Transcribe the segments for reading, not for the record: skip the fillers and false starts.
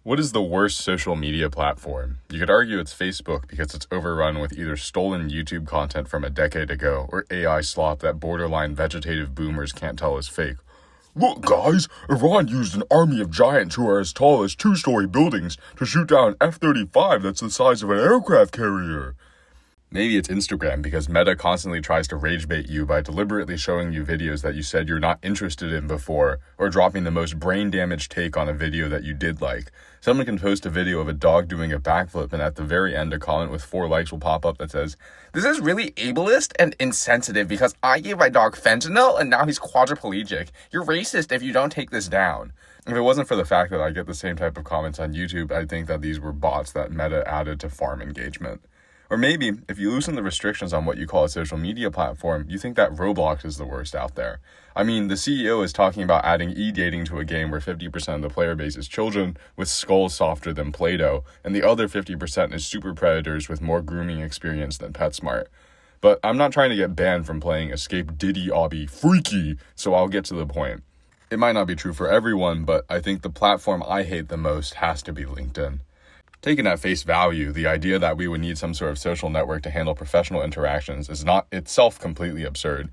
What is the worst social media platform? You could argue it's Facebook because it's overrun with either stolen YouTube content from a decade ago or AI slop that borderline vegetative boomers can't tell is fake. Look, guys, Iran used an army of giants who are as tall as two-story buildings to shoot down an F-35 that's the size of an aircraft carrier. Maybe it's Instagram because Meta constantly tries to rage bait you by deliberately showing you videos that you said you're not interested in before, or dropping the most brain-damaged take on a video that you did like. Someone can post a video of a dog doing a backflip, and at the very end a comment with 4 likes will pop up that says, "This is really ableist and insensitive because I gave my dog fentanyl and now he's quadriplegic. You're racist if you don't take this down." If it wasn't for the fact that I get the same type of comments on YouTube, I'd think that these were bots that Meta added to farm engagement. Or maybe, if you loosen the restrictions on what you call a social media platform, you think that Roblox is the worst out there. I mean, the CEO is talking about adding e-dating to a game where 50% of the player base is children with skulls softer than Play-Doh, and the other 50% is super predators with more grooming experience than PetSmart. But I'm not trying to get banned from playing Escape Diddy Obby Freaky, so I'll get to the point. It might not be true for everyone, but I think the platform I hate the most has to be LinkedIn. Taken at face value, the idea that we would need some sort of social network to handle professional interactions is not itself completely absurd.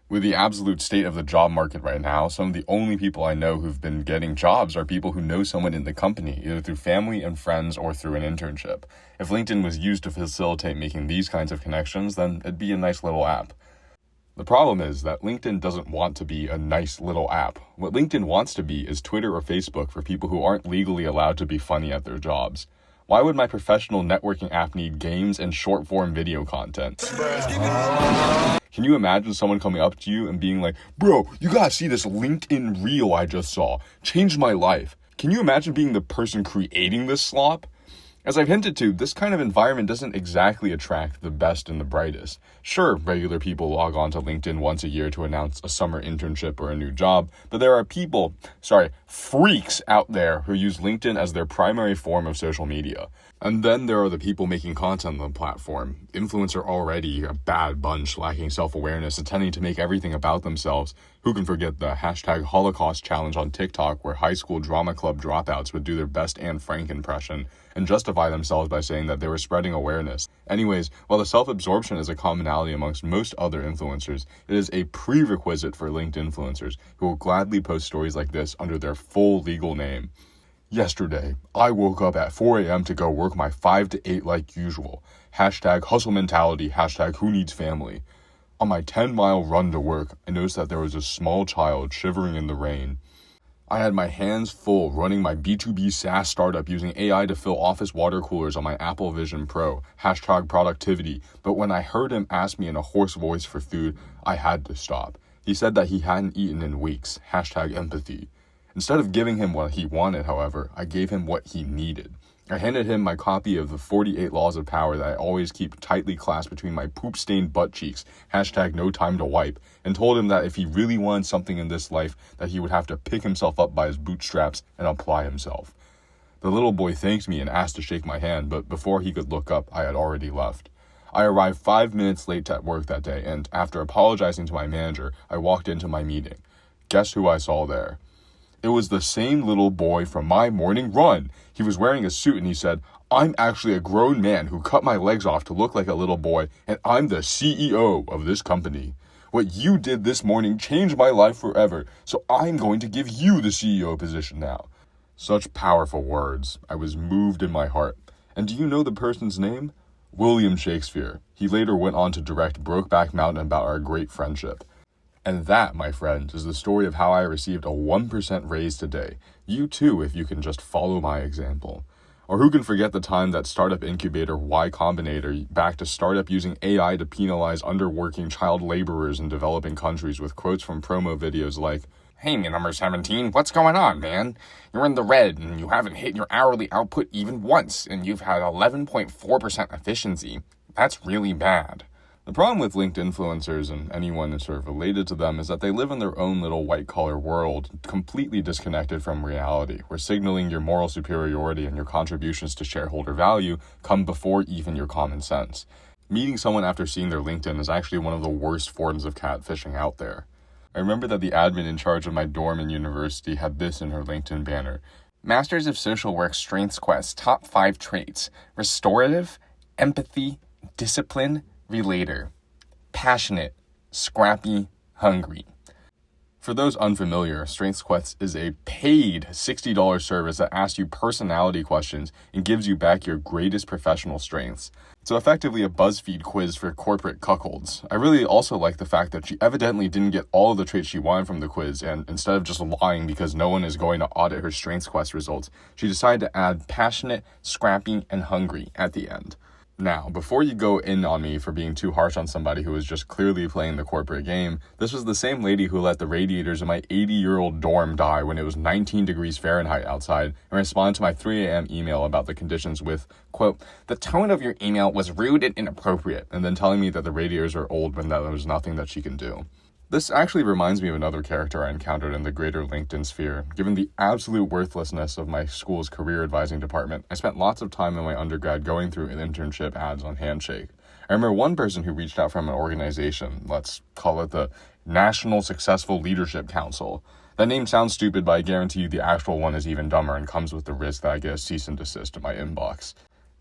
With the absolute state of the job market right now, some of the only people I know who've been getting jobs are people who know someone in the company, either through family and friends or through an internship. If LinkedIn was used to facilitate making these kinds of connections, then it'd be a nice little app. The problem is that LinkedIn doesn't want to be a nice little app. What LinkedIn wants to be is Twitter or Facebook for people who aren't legally allowed to be funny at their jobs. Why would my professional networking app need games and short-form video content? Can you imagine someone coming up to you and being like, "Bro, you gotta see this LinkedIn reel I just saw. Changed my life." Can you imagine being the person creating this slop? As I've hinted to, this kind of environment doesn't exactly attract the best and the brightest. Sure, regular people log on to LinkedIn once a year to announce a summer internship or a new job, but there are freaks out there who use LinkedIn as their primary form of social media. And then there are the people making content on the platform. Influencers are already a bad bunch, lacking self-awareness and tending to make everything about themselves. Who can forget the #Holocaust challenge on TikTok where high school drama club dropouts would do their best Anne Frank impression and justify themselves by saying that they were spreading awareness. Anyways, while the self-absorption is a commonality amongst most other influencers, it is a prerequisite for linked influencers who will gladly post stories like this under their full legal name. "Yesterday, I woke up at 4 a.m. to go work my 5 to 8 like usual. #hustle mentality, #who needs family. On my 10-mile run to work, I noticed that there was a small child shivering in the rain. I had my hands full running my B2B SaaS startup using AI to fill office water coolers on my Apple Vision Pro, #productivity, but when I heard him ask me in a hoarse voice for food, I had to stop. He said that he hadn't eaten in weeks, #empathy. Instead of giving him what he wanted, however, I gave him what he needed. I handed him my copy of the 48 Laws of Power that I always keep tightly clasped between my poop-stained butt cheeks, #no time to wipe, and told him that if he really wanted something in this life, that he would have to pick himself up by his bootstraps and apply himself. The little boy thanked me and asked to shake my hand, but before he could look up, I had already left. I arrived 5 minutes late at work that day, and after apologizing to my manager, I walked into my meeting. Guess who I saw there? It was the same little boy from my morning run. He was wearing a suit and he said, "I'm actually a grown man who cut my legs off to look like a little boy, and I'm the CEO of this company. What you did this morning changed my life forever, so I'm going to give you the CEO position now." Such powerful words. I was moved in my heart. And do you know the person's name? William Shakespeare. He later went on to direct Brokeback Mountain about our great friendship. And that, my friends, is the story of how I received a 1% raise today. You too, if you can just follow my example. Or who can forget the time that startup incubator Y Combinator backed a startup using AI to penalize underworking child laborers in developing countries with quotes from promo videos like, "Hey, number 17, what's going on, man? You're in the red and you haven't hit your hourly output even once, and you've had 11.4% efficiency. That's really bad." The problem with linked influencers and anyone sort of related to them is that they live in their own little white-collar world, completely disconnected from reality, where signaling your moral superiority and your contributions to shareholder value come before even your common sense. Meeting someone after seeing their LinkedIn is actually one of the worst forms of catfishing out there. I remember that the admin in charge of my dorm in university had this in her LinkedIn banner: Masters of Social Work Strengths Quest Top 5 Traits: restorative, empathy, discipline, relator. Passionate, scrappy, hungry. For those unfamiliar, Strengths Quest is a paid $60 service that asks you personality questions and gives you back your greatest professional strengths. So effectively a BuzzFeed quiz for corporate cuckolds. I really also like the fact that she evidently didn't get all of the traits she wanted from the quiz, and instead of just lying because no one is going to audit her Strengths Quest results, she decided to add passionate, scrappy, and hungry at the end. Now, before you go in on me for being too harsh on somebody who was just clearly playing the corporate game, this was the same lady who let the radiators in my 80-year-old dorm die when it was 19 degrees Fahrenheit outside and responded to my 3 a.m. email about the conditions with, quote, "The tone of your email was rude and inappropriate," and then telling me that the radiators are old when there was nothing that she can do. This actually reminds me of another character I encountered in the greater LinkedIn sphere. Given the absolute worthlessness of my school's career advising department, I spent lots of time in my undergrad going through internship ads on Handshake. I remember one person who reached out from an organization, let's call it the National Successful Leadership Council. That name sounds stupid, but I guarantee you the actual one is even dumber and comes with the risk that I get a cease and desist in my inbox.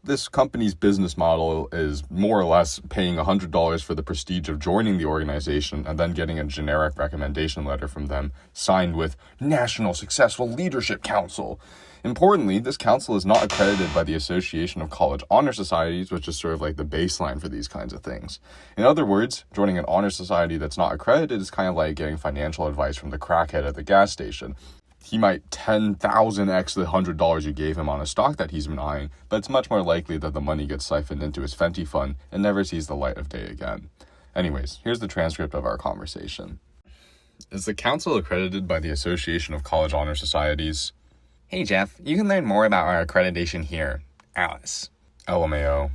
This company's business model is more or less paying $100 for the prestige of joining the organization and then getting a generic recommendation letter from them signed with National Successful Leadership Council. Importantly, this council is not accredited by the Association of College Honor Societies, which is sort of like the baseline for these kinds of things. In other words, joining an honor society that's not accredited is kind of like getting financial advice from the crackhead at the gas station. He might 10,000x the $100 you gave him on a stock that he's been eyeing, but it's much more likely that the money gets siphoned into his Fenty fund and never sees the light of day again. Anyways, here's the transcript of our conversation. Is the council accredited by the Association of College Honor Societies? Hey Jeff, you can learn more about our accreditation here. Alice. LMAO.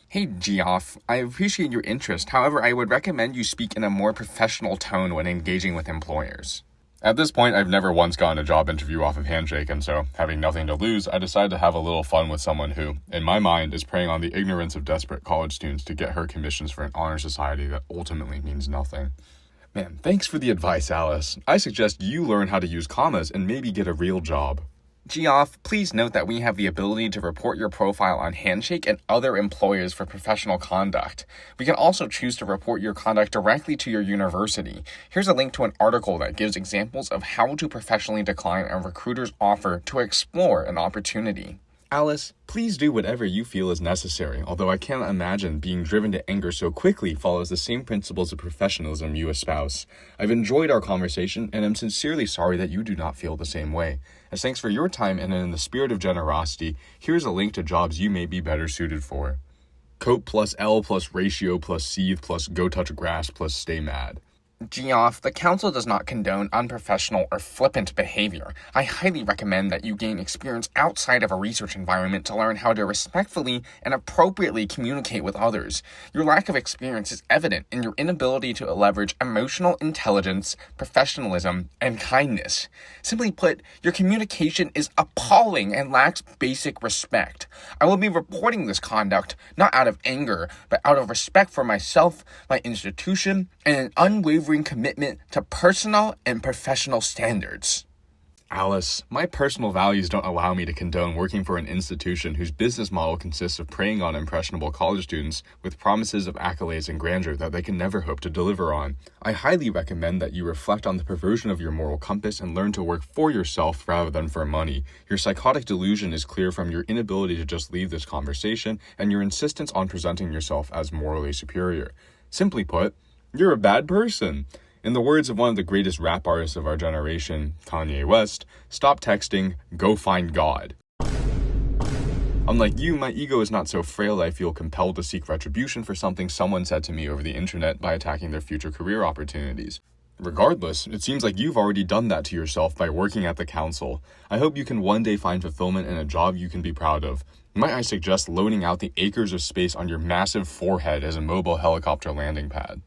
Hey Geoff, I appreciate your interest. However, I would recommend you speak in a more professional tone when engaging with employers. At this point, I've never once gotten a job interview off of Handshake, and so, having nothing to lose, I decided to have a little fun with someone who, in my mind, is preying on the ignorance of desperate college students to get her commissions for an honor society that ultimately means nothing. Man, thanks for the advice, Alice. I suggest you learn how to use commas and maybe get a real job. Geoff, please note that we have the ability to report your profile on Handshake and other employers for professional conduct. We can also choose to report your conduct directly to your university. Here's a link to an article that gives examples of how to professionally decline a recruiter's offer to explore an opportunity. Alice, please do whatever you feel is necessary, although I can't imagine being driven to anger so quickly follows the same principles of professionalism you espouse. I've enjoyed our conversation and am sincerely sorry that you do not feel the same way. As thanks for your time and in the spirit of generosity, here's a link to jobs you may be better suited for. Coat plus L plus ratio plus seethe plus go touch grass plus stay mad. Geoff, the council does not condone unprofessional or flippant behavior. I highly recommend that you gain experience outside of a research environment to learn how to respectfully and appropriately communicate with others. Your lack of experience is evident in your inability to leverage emotional intelligence, professionalism, and kindness. Simply put, your communication is appalling and lacks basic respect. I will be reporting this conduct not out of anger, but out of respect for myself, my institution, and an unwavering commitment to personal and professional standards. Alice, my personal values don't allow me to condone working for an institution whose business model consists of preying on impressionable college students with promises of accolades and grandeur that they can never hope to deliver on. I highly recommend that you reflect on the perversion of your moral compass and learn to work for yourself rather than for money. Your psychotic delusion is clear from your inability to just leave this conversation and your insistence on presenting yourself as morally superior. Simply put, you're a bad person. In the words of one of the greatest rap artists of our generation, Kanye West, stop texting, go find God. Unlike you, my ego is not so frail that I feel compelled to seek retribution for something someone said to me over the internet by attacking their future career opportunities. Regardless, it seems like you've already done that to yourself by working at the council. I hope you can one day find fulfillment in a job you can be proud of. Might I suggest loaning out the acres of space on your massive forehead as a mobile helicopter landing pad?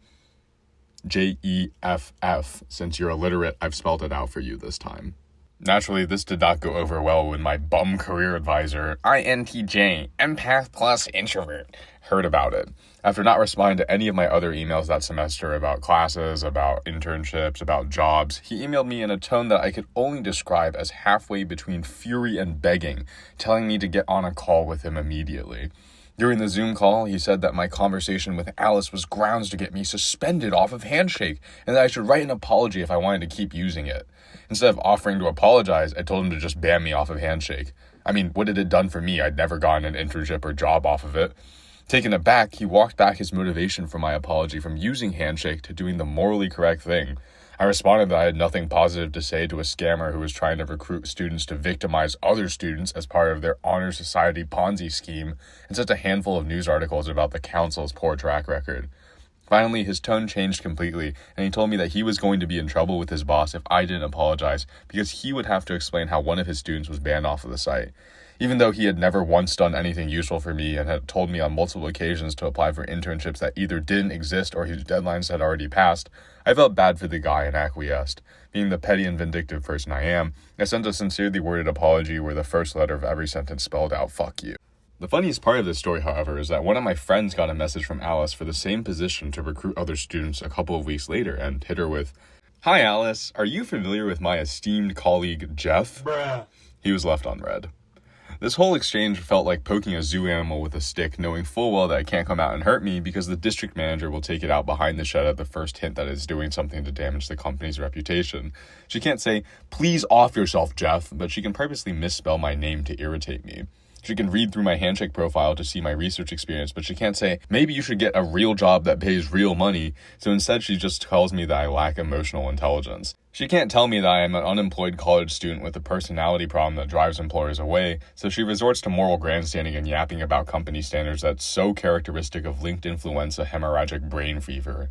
JEFF. Since you're illiterate, I've spelled it out for you this time. Naturally, this did not go over well when my bum career advisor, INTJ, empath plus introvert, heard about it. After not responding to any of my other emails that semester about classes, about internships, about jobs, he emailed me in a tone that I could only describe as halfway between fury and begging, telling me to get on a call with him immediately. During the Zoom call, he said that my conversation with Alice was grounds to get me suspended off of Handshake, and that I should write an apology if I wanted to keep using it. Instead of offering to apologize, I told him to just ban me off of Handshake. I mean, what had it done for me? I'd never gotten an internship or job off of it. Taken aback, he walked back his motivation for my apology from using Handshake to doing the morally correct thing. I responded that I had nothing positive to say to a scammer who was trying to recruit students to victimize other students as part of their honor society Ponzi scheme, and sent a handful of news articles about the council's poor track record. Finally, his tone changed completely, and he told me that he was going to be in trouble with his boss if I didn't apologize, because he would have to explain how one of his students was banned off of the site. Even though he had never once done anything useful for me and had told me on multiple occasions to apply for internships that either didn't exist or whose deadlines had already passed, I felt bad for the guy and acquiesced. Being the petty and vindictive person I am, I sent a sincerely worded apology where the first letter of every sentence spelled out "fuck you." The funniest part of this story, however, is that one of my friends got a message from Alice for the same position to recruit other students a couple of weeks later and hit her with, "Hi Alice, are you familiar with my esteemed colleague Jeff?" Bruh. He was left unread. This whole exchange felt like poking a zoo animal with a stick, knowing full well that it can't come out and hurt me because the district manager will take it out behind the shed at the first hint that it's doing something to damage the company's reputation. She can't say, "Please off yourself, Jeff," but she can purposely misspell my name to irritate me. She can read through my Handshake profile to see my research experience, but she can't say, "Maybe you should get a real job that pays real money." So instead, she just tells me that I lack emotional intelligence. She can't tell me that I am an unemployed college student with a personality problem that drives employers away, so she resorts to moral grandstanding and yapping about company standards that's so characteristic of linked influenza hemorrhagic brain fever.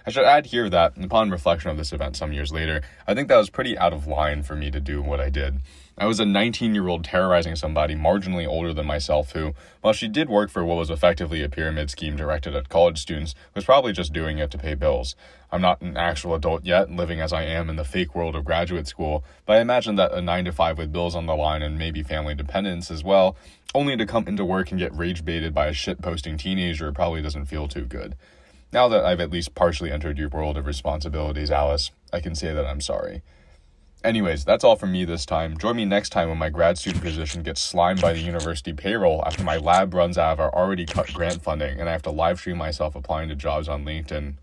I should add here that, upon reflection of this event some years later, I think that was pretty out of line for me to do what I did. I was a 19-year-old terrorizing somebody marginally older than myself who, while she did work for what was effectively a pyramid scheme directed at college students, was probably just doing it to pay bills. I'm not an actual adult yet, living as I am in the fake world of graduate school, but I imagine that a 9-to-5 with bills on the line and maybe family dependence as well, only to come into work and get rage-baited by a shit-posting teenager probably doesn't feel too good. Now that I've at least partially entered your world of responsibilities, Alice, I can say that I'm sorry. Anyways, that's all from me this time. Join me next time when my grad student position gets slimed by the university payroll after my lab runs out of our already cut grant funding and I have to live stream myself applying to jobs on LinkedIn